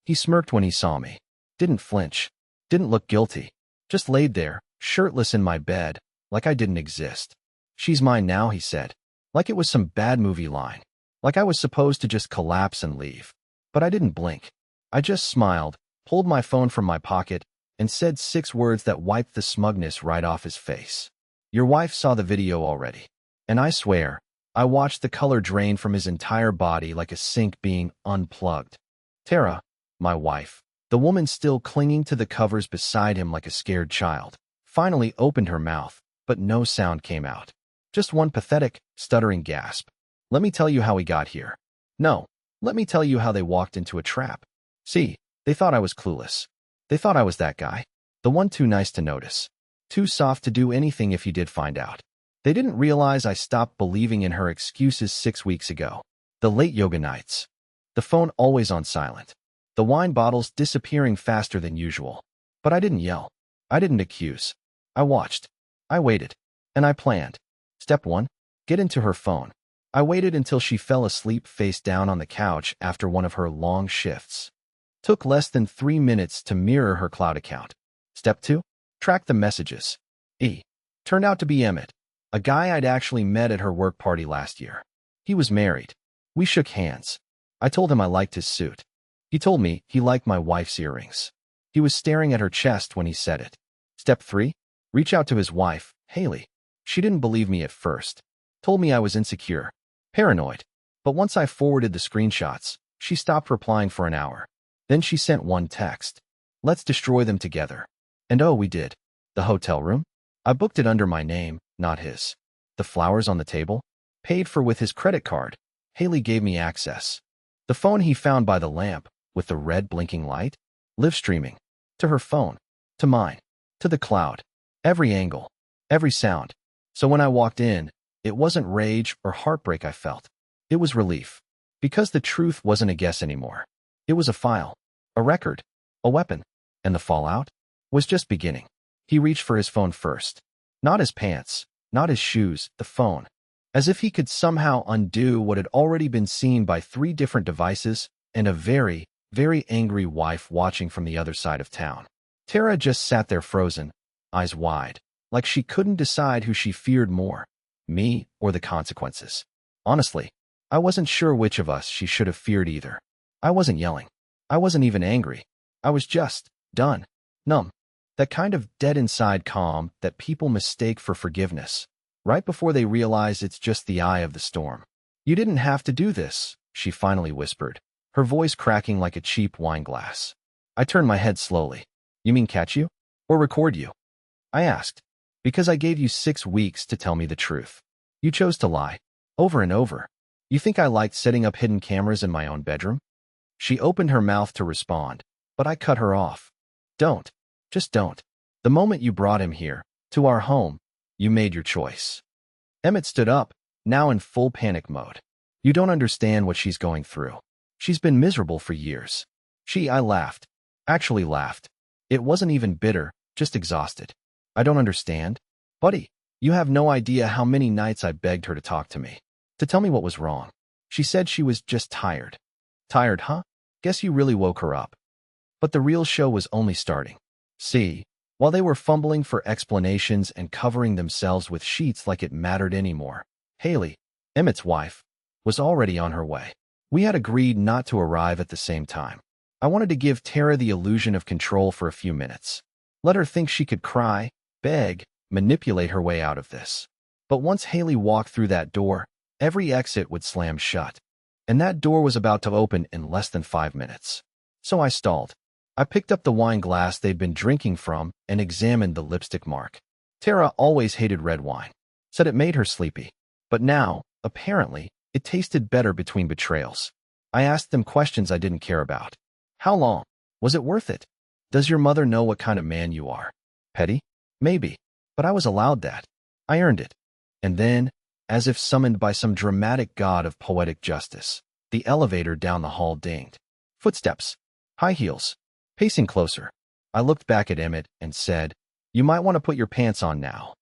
He smirked when he saw me. Didn't flinch. Didn't look guilty. Just laid there, shirtless in my bed, like I didn't exist. "She's mine now," he said. Like it was some bad movie line. Like I was supposed to just collapse and leave. But I didn't blink. I just smiled, pulled my phone from my pocket, and said 6 words that wiped the smugness right off his face. "Your wife saw the video already." And I swear, I watched the color drain from his entire body like a sink being unplugged. Tara, my wife, the woman still clinging to the covers beside him like a scared child, finally opened her mouth, but no sound came out. Just one pathetic, stuttering gasp. "Let me tell you how we got here." No, let me tell you how they walked into a trap. See, they thought I was clueless. They thought I was that guy. The one too nice to notice. Too soft to do anything if you did find out. They didn't realize I stopped believing in her excuses 6 weeks ago. The late yoga nights. The phone always on silent. The wine bottles disappearing faster than usual. But I didn't yell. I didn't accuse. I watched. I waited. And I planned. Step 1. Get into her phone. I waited until she fell asleep face down on the couch after one of her long shifts. Took less than 3 minutes to mirror her cloud account. Step 2. Track the messages. Turned out to be Emmett, a guy I'd actually met at her work party last year. He was married. We shook hands. I told him I liked his suit. He told me he liked my wife's earrings. He was staring at her chest when he said it. Step 3. Reach out to his wife, Haley. She didn't believe me at first. Told me I was insecure, paranoid. But once I forwarded the screenshots, she stopped replying for an hour. Then she sent one text. "Let's destroy them together." And oh, we did. The hotel room? I booked it under my name, not his. The flowers on the table? Paid for with his credit card. Haley gave me access. The phone he found by the lamp, with the red blinking light? Live streaming. To her phone. To mine. To the cloud. Every angle. Every sound. So when I walked in, it wasn't rage or heartbreak I felt. It was relief. Because the truth wasn't a guess anymore. It was a file. A record. A weapon. And the fallout was just beginning. He reached for his phone first. Not his pants. Not his shoes. The phone. As if he could somehow undo what had already been seen by 3 different devices and a very, very angry wife watching from the other side of town. Tara just sat there frozen, eyes wide, like she couldn't decide who she feared more, me or the consequences. Honestly, I wasn't sure which of us she should have feared either. I wasn't yelling. I wasn't even angry. I was just done. Numb. That kind of dead inside calm that people mistake for forgiveness, right before they realize it's just the eye of the storm. "You didn't have to do this," she finally whispered, her voice cracking like a cheap wine glass. I turned my head slowly. "You mean catch you? Or record you?" I asked. "Because I gave you 6 weeks to tell me the truth. You chose to lie. Over and over. You think I liked setting up hidden cameras in my own bedroom?" She opened her mouth to respond, but I cut her off. "Don't. Just don't. The moment you brought him here, to our home, you made your choice." Emmett stood up, now in full panic mode. "You don't understand what she's going through. She's been miserable for years." I laughed. Actually laughed. It wasn't even bitter, just exhausted. "I don't understand. Buddy, you have no idea how many nights I begged her to talk to me. To tell me what was wrong. She said she was just tired." "Tired, huh? Guess you really woke her up." But the real show was only starting. See, while they were fumbling for explanations and covering themselves with sheets like it mattered anymore, Haley, Emmett's wife, was already on her way. We had agreed not to arrive at the same time. I wanted to give Tara the illusion of control for a few minutes. Let her think she could cry, beg, manipulate her way out of this. But once Haley walked through that door, every exit would slam shut. And that door was about to open in less than 5 minutes. So I stalled. I picked up the wine glass they'd been drinking from and examined the lipstick mark. Tara always hated red wine. Said it made her sleepy. But now, apparently, it tasted better between betrayals. I asked them questions I didn't care about. How long? Was it worth it? Does your mother know what kind of man you are? Petty? Maybe. But I was allowed that. I earned it. And then, as if summoned by some dramatic god of poetic justice, the elevator down the hall dinged. Footsteps. High heels. Pacing closer. I looked back at Emmett and said, "You might want to put your pants on now."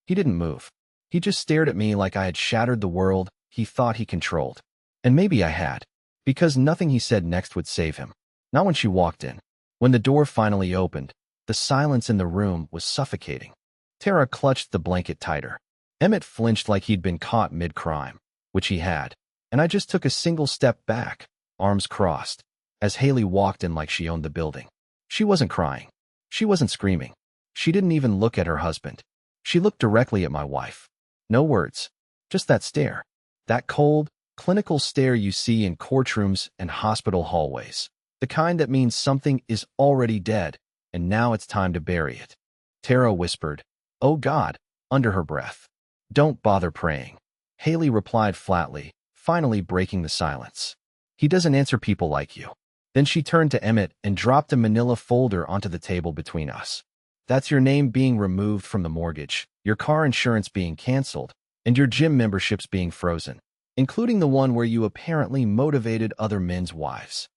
He didn't move. He just stared at me like I had shattered the world he thought he controlled. And maybe I had, because nothing he said next would save him. Not when she walked in. When the door finally opened, the silence in the room was suffocating. Tara clutched the blanket tighter. Emmett flinched like he'd been caught mid-crime, which he had, and I just took a single step back, arms crossed, as Haley walked in like she owned the building. She wasn't crying. She wasn't screaming. She didn't even look at her husband. She looked directly at my wife. No words, just that stare. That cold, clinical stare you see in courtrooms and hospital hallways. The kind that means something is already dead, and now it's time to bury it. Tara whispered, "Oh God," under her breath. "Don't bother praying." Haley replied flatly, finally breaking the silence. "He doesn't answer people like you." Then she turned to Emmett and dropped a manila folder onto the table between us. "That's your name being removed from the mortgage, your car insurance being canceled, and your gym memberships being frozen, including the one where you apparently motivated other men's wives."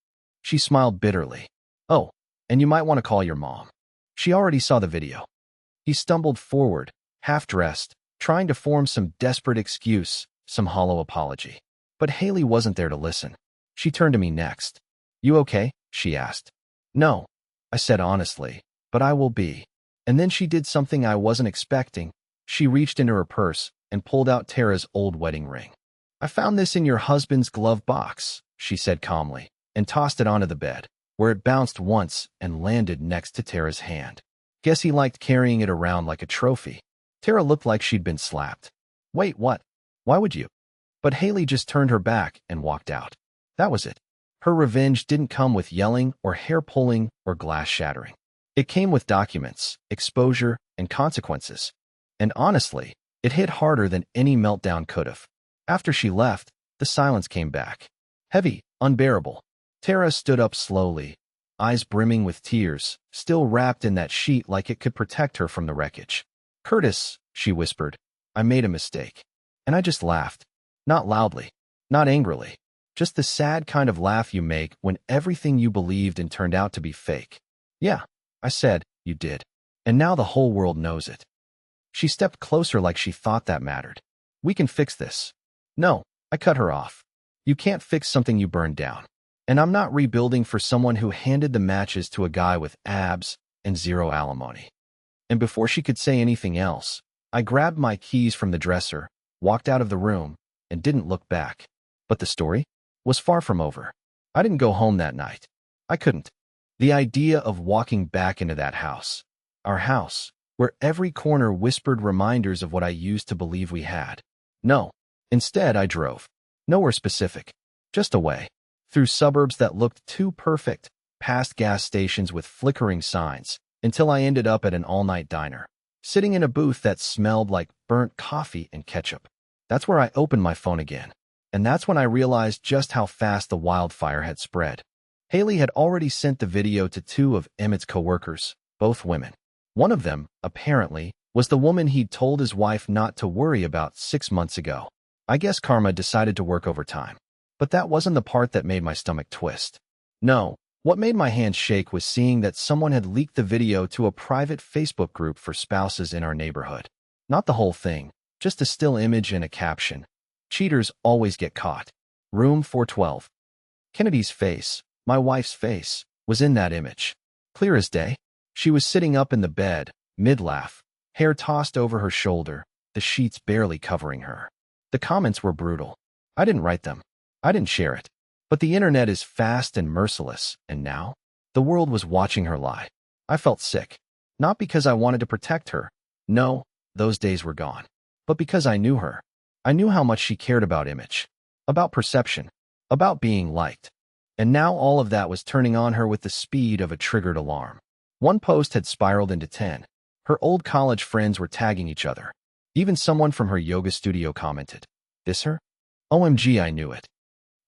She smiled bitterly. "Oh, and you might want to call your mom. She already saw the video." He stumbled forward, half-dressed, trying to form some desperate excuse, some hollow apology. But Haley wasn't there to listen. She turned to me next. "You okay?" she asked. "No," I said honestly, "but I will be." And then she did something I wasn't expecting. She reached into her purse and pulled out Tara's old wedding ring. "I found this in your husband's glove box," she said calmly, and tossed it onto the bed, where it bounced once and landed next to Tara's hand. Guess he liked carrying it around like a trophy. Tara looked like she'd been slapped. "Wait, what? Why would you?" But Haley just turned her back and walked out. That was it. Her revenge didn't come with yelling or hair-pulling or glass shattering. It came with documents, exposure, and consequences. And honestly, it hit harder than any meltdown could have. After she left, the silence came back. Heavy, unbearable. Tara stood up slowly, eyes brimming with tears, still wrapped in that sheet like it could protect her from the wreckage. "Curtis," she whispered, "I made a mistake." And I just laughed. Not loudly, not angrily, just the sad kind of laugh you make when everything you believed in turned out to be fake. "Yeah," I said, "you did. And now the whole world knows it." She stepped closer like she thought that mattered. "We can fix this." "No," I cut her off. "You can't fix something you burned down. And I'm not rebuilding for someone who handed the matches to a guy with abs and zero alimony." And before she could say anything else, I grabbed my keys from the dresser, walked out of the room, and didn't look back. But the story was far from over. I didn't go home that night. I couldn't. The idea of walking back into that house, our house, where every corner whispered reminders of what I used to believe we had. No. Instead, I drove. Nowhere specific. Just away. Through suburbs that looked too perfect, past gas stations with flickering signs, until I ended up at an all-night diner, sitting in a booth that smelled like burnt coffee and ketchup. That's where I opened my phone again. And that's when I realized just how fast the wildfire had spread. Haley had already sent the video to two of Emmett's coworkers, both women. One of them, apparently, was the woman he'd told his wife not to worry about 6 months ago. I guess karma decided to work overtime. But that wasn't the part that made my stomach twist. No, what made my hands shake was seeing that someone had leaked the video to a private Facebook group for spouses in our neighborhood. Not the whole thing, just a still image and a caption. "Cheaters always get caught. Room 412. Kennedy's face, my wife's face, was in that image. Clear as day. She was sitting up in the bed, mid-laugh, hair tossed over her shoulder, the sheets barely covering her. The comments were brutal. I didn't write them. I didn't share it. But the internet is fast and merciless, and now? The world was watching her lie. I felt sick. Not because I wanted to protect her. No, those days were gone. But because I knew her. I knew how much she cared about image. About perception. About being liked. And now all of that was turning on her with the speed of a triggered alarm. One post had spiraled into 10. Her old college friends were tagging each other. Even someone from her yoga studio commented, "This her?" OMG, I knew it.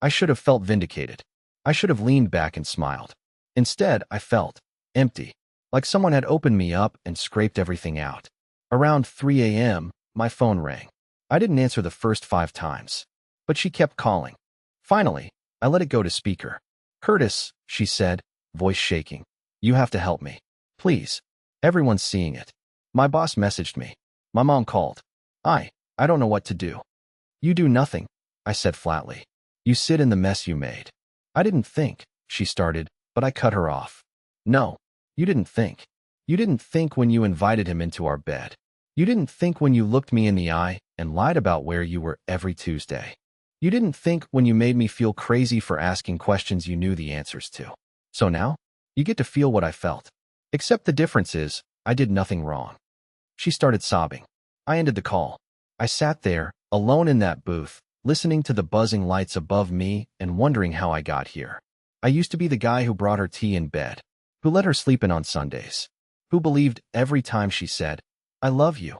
I should have felt vindicated. I should have leaned back and smiled. Instead, I felt empty, like someone had opened me up and scraped everything out. Around 3 a.m., my phone rang. I didn't answer the first 5 times, but she kept calling. Finally, I let it go to speaker. "Curtis," she said, voice shaking. "You have to help me. Please. Everyone's seeing it. My boss messaged me. My mom called. I don't know what to do." "You do nothing," I said flatly. "You sit in the mess you made." "I didn't think," she started, but I cut her off. No, you didn't think. You didn't think when you invited him into our bed. You didn't think when you looked me in the eye and lied about where you were every Tuesday. You didn't think when you made me feel crazy for asking questions you knew the answers to. So now, you get to feel what I felt. Except the difference is, I did nothing wrong. She started sobbing. I ended the call. I sat there, alone in that booth, listening to the buzzing lights above me and wondering how I got here. I used to be the guy who brought her tea in bed, who let her sleep in on Sundays, who believed every time she said, "I love you."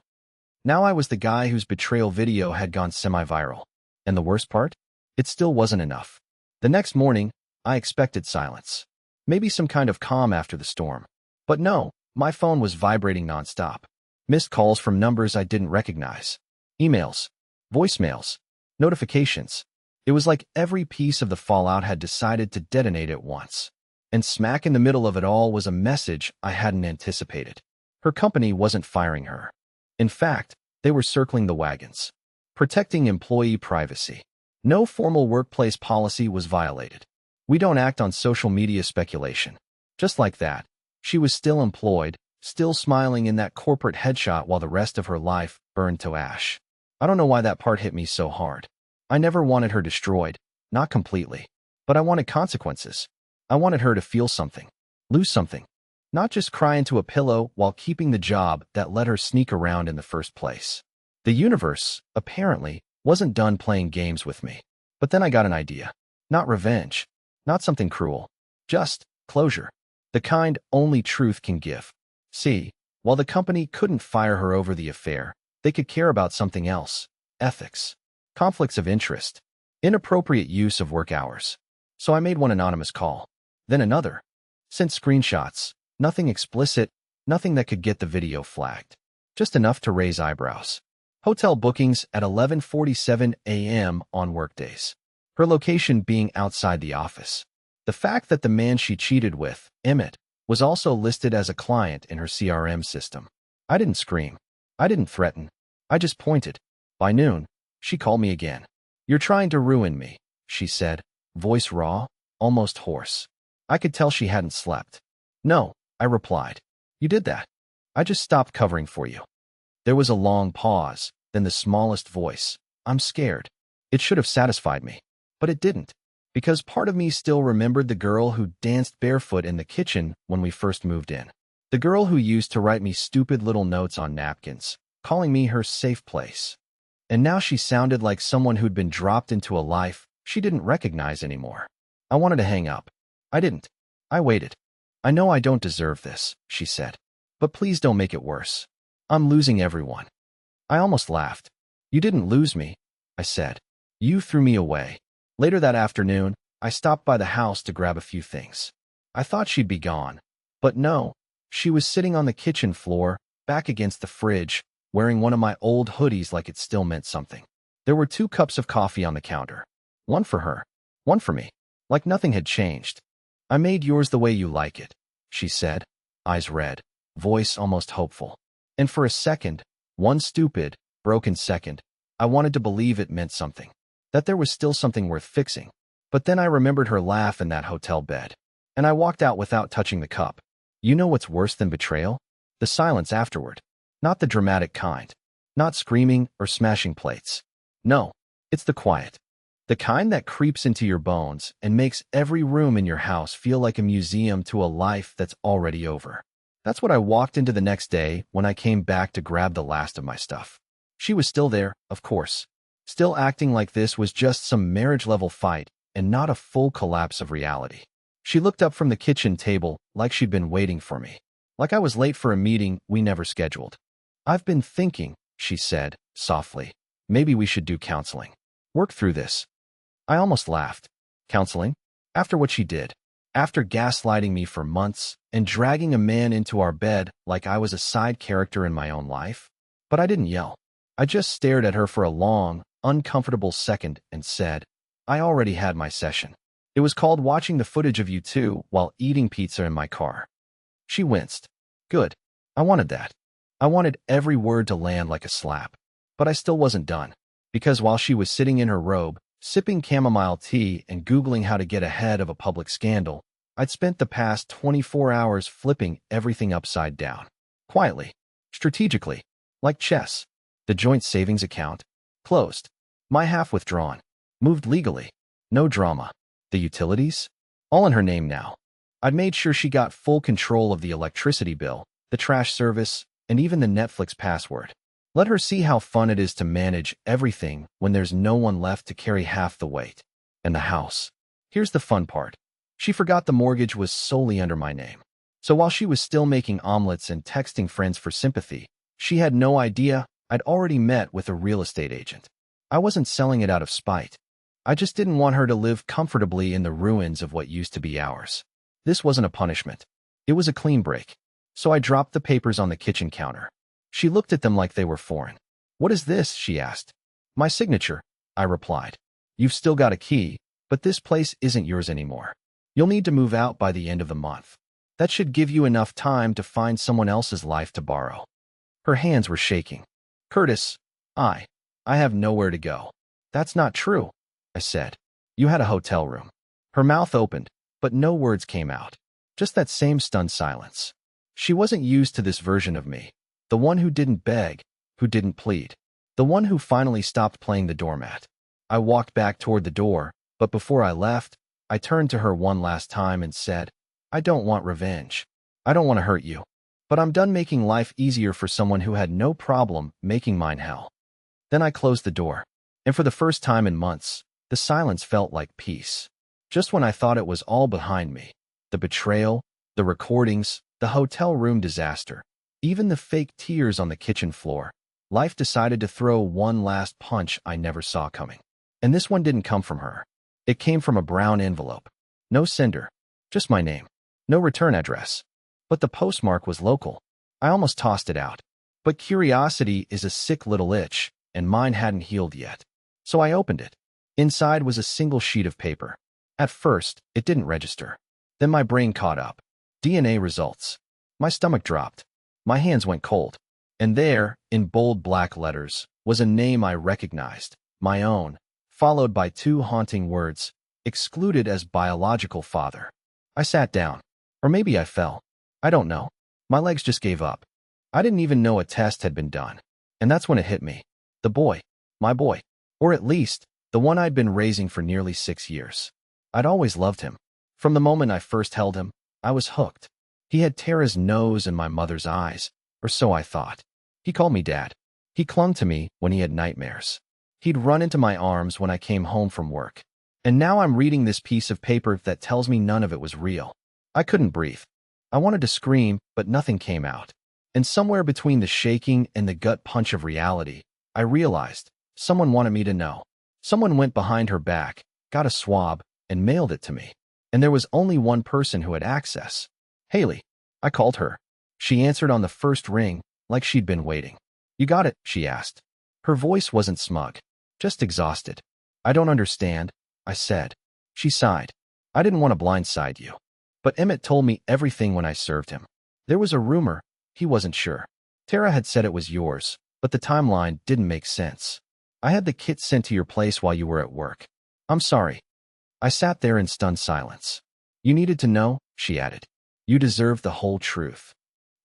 Now I was the guy whose betrayal video had gone semi-viral. And the worst part? It still wasn't enough. The next morning, I expected silence. Maybe some kind of calm after the storm. But no, my phone was vibrating nonstop. Missed calls from numbers I didn't recognize. Emails, voicemails, notifications. It was like every piece of the fallout had decided to detonate at once. And smack in the middle of it all was a message I hadn't anticipated. Her company wasn't firing her. In fact, they were circling the wagons, protecting employee privacy. No formal workplace policy was violated. We don't act on social media speculation. Just like that, she was still employed, still smiling in that corporate headshot while the rest of her life burned to ash. I don't know why that part hit me so hard. I never wanted her destroyed, not completely. But I wanted consequences. I wanted her to feel something, lose something. Not just cry into a pillow while keeping the job that let her sneak around in the first place. The universe, apparently, wasn't done playing games with me. But then I got an idea. Not revenge. Not something cruel. Just closure. The kind only truth can give. See, while the company couldn't fire her over the affair, they could care about something else. Ethics. Conflicts of interest. Inappropriate use of work hours. So I made one anonymous call. Then another. Sent screenshots. Nothing explicit, nothing that could get the video flagged. Just enough to raise eyebrows. Hotel bookings at 11:47 a.m. on workdays. Her location being outside the office. The fact that the man she cheated with, Emmett, was also listed as a client in her CRM system. I didn't scream. I didn't threaten. I just pointed. By noon, she called me again. "You're trying to ruin me," she said, voice raw, almost hoarse. I could tell she hadn't slept. "No," I replied. "You did that. I just stopped covering for you." There was a long pause, then the smallest voice. "I'm scared." It should have satisfied me, but it didn't, because part of me still remembered the girl who danced barefoot in the kitchen when we first moved in. The girl who used to write me stupid little notes on napkins, calling me her safe place. And now she sounded like someone who'd been dropped into a life she didn't recognize anymore. I wanted to hang up. I didn't. I waited. "I know I don't deserve this," she said. "But please don't make it worse. I'm losing everyone." I almost laughed. "You didn't lose me," I said. "You threw me away." Later that afternoon, I stopped by the house to grab a few things. I thought she'd be gone. But no, she was sitting on the kitchen floor, back against the fridge, wearing one of my old hoodies like it still meant something. There were 2 cups of coffee on the counter. One for her, one for me, like nothing had changed. "I made yours the way you like it," she said, eyes red, voice almost hopeful. And for a second, one stupid, broken second, I wanted to believe it meant something, that there was still something worth fixing. But then I remembered her laugh in that hotel bed, and I walked out without touching the cup. You know what's worse than betrayal? The silence afterward. Not the dramatic kind. Not screaming or smashing plates. No, it's the quiet. The kind that creeps into your bones and makes every room in your house feel like a museum to a life that's already over. That's what I walked into the next day when I came back to grab the last of my stuff. She was still there, of course. Still acting like this was just some marriage-level fight and not a full collapse of reality. She looked up from the kitchen table like she'd been waiting for me. Like I was late for a meeting we never scheduled. "I've been thinking," she said, softly. "Maybe we should do counseling. Work through this." I almost laughed. Counseling? After what she did. After gaslighting me for months and dragging a man into our bed like I was a side character in my own life? But I didn't yell. I just stared at her for a long, uncomfortable second and said, "I already had my session. It was called watching the footage of you two while eating pizza in my car." She winced. Good. I wanted that. I wanted every word to land like a slap. But I still wasn't done. Because while she was sitting in her robe, sipping chamomile tea and Googling how to get ahead of a public scandal, I'd spent the past 24 hours flipping everything upside down. Quietly. Strategically. Like chess. The joint savings account. Closed. My half withdrawn. Moved legally. No drama. The utilities? All in her name now. I'd made sure she got full control of the electricity bill, the trash service, and even the Netflix password. Let her see how fun it is to manage everything when there's no one left to carry half the weight. And the house. Here's the fun part. She forgot the mortgage was solely under my name. So while she was still making omelets and texting friends for sympathy, she had no idea I'd already met with a real estate agent. I wasn't selling it out of spite. I just didn't want her to live comfortably in the ruins of what used to be ours. This wasn't a punishment. It was a clean break. So I dropped the papers on the kitchen counter. She looked at them like they were foreign. "What is this?" she asked. "My signature," I replied. "You've still got a key, but this place isn't yours anymore. You'll need to move out by the end of the month. That should give you enough time to find someone else's life to borrow." Her hands were shaking. "Curtis, I have nowhere to go." "That's not true," I said. "You had a hotel room." Her mouth opened, but no words came out. Just that same stunned silence. She wasn't used to this version of me. The one who didn't beg, who didn't plead. The one who finally stopped playing the doormat. I walked back toward the door, but before I left, I turned to her one last time and said, "I don't want revenge. I don't want to hurt you. But I'm done making life easier for someone who had no problem making mine hell." Then I closed the door. And for the first time in months, the silence felt like peace. Just when I thought it was all behind me, the betrayal, the recordings, the hotel room disaster, even the fake tears on the kitchen floor, life decided to throw one last punch I never saw coming. And this one didn't come from her. It came from a brown envelope. No sender, just my name. No return address. But the postmark was local. I almost tossed it out. But curiosity is a sick little itch, and mine hadn't healed yet. So I opened it. Inside was a single sheet of paper. At first, it didn't register. Then my brain caught up. DNA results. My stomach dropped. My hands went cold. And there, in bold black letters, was a name I recognized, my own, followed by two haunting words, excluded as biological father. I sat down. Or maybe I fell. I don't know. My legs just gave up. I didn't even know a test had been done. And that's when it hit me. The boy. My boy. Or at least, the one I'd been raising for nearly 6 years. I'd always loved him. From the moment I first held him, I was hooked. He had Tara's nose and my mother's eyes, or so I thought. He called me Dad. He clung to me when he had nightmares. He'd run into my arms when I came home from work. And now I'm reading this piece of paper that tells me none of it was real. I couldn't breathe. I wanted to scream, but nothing came out. And somewhere between the shaking and the gut punch of reality, I realized someone wanted me to know. Someone went behind her back, got a swab, and mailed it to me. And there was only one person who had access. Haley. I called her. She answered on the first ring, like she'd been waiting. "You got it?" she asked. Her voice wasn't smug, just exhausted. "I don't understand," I said. She sighed. "I didn't want to blindside you. But Emmett told me everything when I served him. There was a rumor. He wasn't sure. Tara had said it was yours, but the timeline didn't make sense. I had the kit sent to your place while you were at work. I'm sorry." I sat there in stunned silence. "You needed to know," she added. "You deserve the whole truth."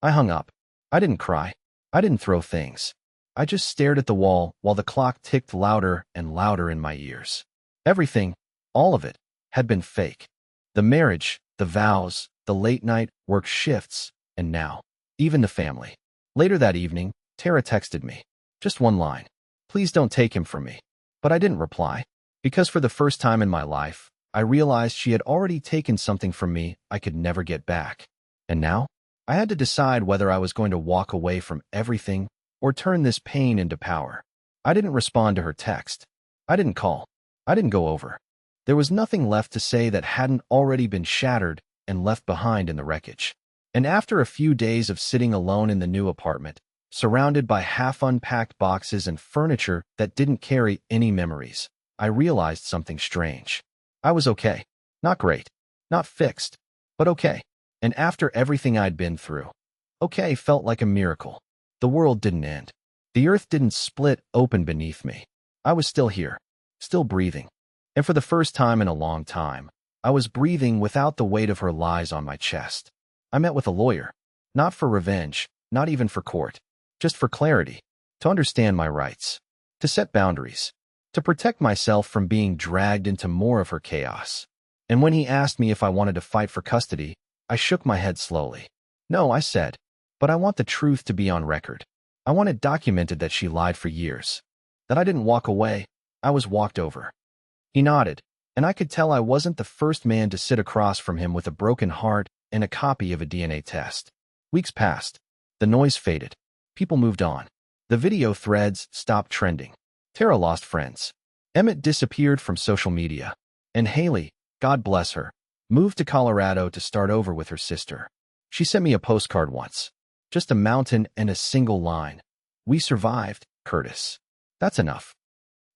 I hung up. I didn't cry. I didn't throw things. I just stared at the wall while the clock ticked louder and louder in my ears. Everything, all of it, had been fake. The marriage, the vows, the late-night work shifts, and now, even the family. Later that evening, Tara texted me. Just one line. "Please don't take him from me." But I didn't reply. Because for the first time in my life, I realized she had already taken something from me I could never get back. And now, I had to decide whether I was going to walk away from everything or turn this pain into power. I didn't respond to her text. I didn't call. I didn't go over. There was nothing left to say that hadn't already been shattered and left behind in the wreckage. And after a few days of sitting alone in the new apartment, surrounded by half-unpacked boxes and furniture that didn't carry any memories, I realized something strange. I was okay. Not great. Not fixed. But okay. And after everything I'd been through, okay felt like a miracle. The world didn't end. The earth didn't split open beneath me. I was still here. Still breathing. And for the first time in a long time, I was breathing without the weight of her lies on my chest. I met with a lawyer. Not for revenge, not even for court. Just for clarity. To understand my rights. To set boundaries. To protect myself from being dragged into more of her chaos. And when he asked me if I wanted to fight for custody, I shook my head slowly. No, I said. But I want the truth to be on record. I want it documented that she lied for years. That I didn't walk away. I was walked over. He nodded, and I could tell I wasn't the first man to sit across from him with a broken heart and a copy of a DNA test. Weeks passed. The noise faded. People moved on. The video threads stopped trending. Tara lost friends. Emmett disappeared from social media. And Haley, God bless her, moved to Colorado to start over with her sister. She sent me a postcard once. Just a mountain and a single line. We survived, Curtis. That's enough.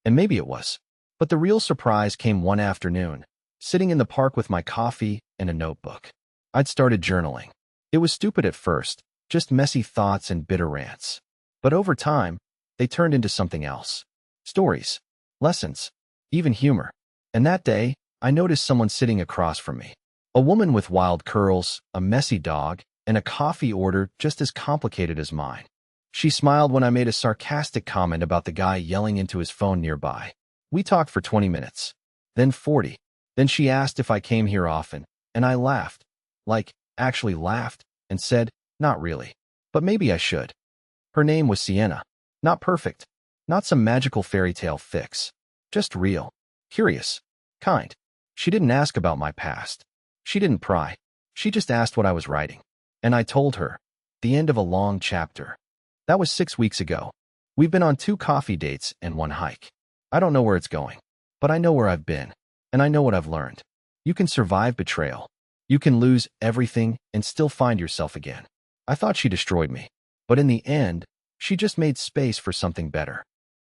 And maybe it was. But the real surprise came one afternoon, sitting in the park with my coffee and a notebook. I'd started journaling. It was stupid at first, just messy thoughts and bitter rants. But over time, they turned into something else. Stories, lessons, even humor. And that day, I noticed someone sitting across from me. A woman with wild curls, a messy dog, and a coffee order just as complicated as mine. She smiled when I made a sarcastic comment about the guy yelling into his phone nearby. We talked for 20 minutes, then 40. Then she asked if I came here often, and I laughed. Actually laughed, and said, not really. But maybe I should. Her name was Sienna. Not perfect. Not some magical fairy tale fix. Just real. Curious. Kind. She didn't ask about my past. She didn't pry. She just asked what I was writing. And I told her. The end of a long chapter. That was 6 weeks ago. We've been on 2 coffee dates and 1 hike. I don't know where it's going. But I know where I've been. And I know what I've learned. You can survive betrayal. You can lose everything and still find yourself again. I thought she destroyed me. But in the end, she just made space for something better.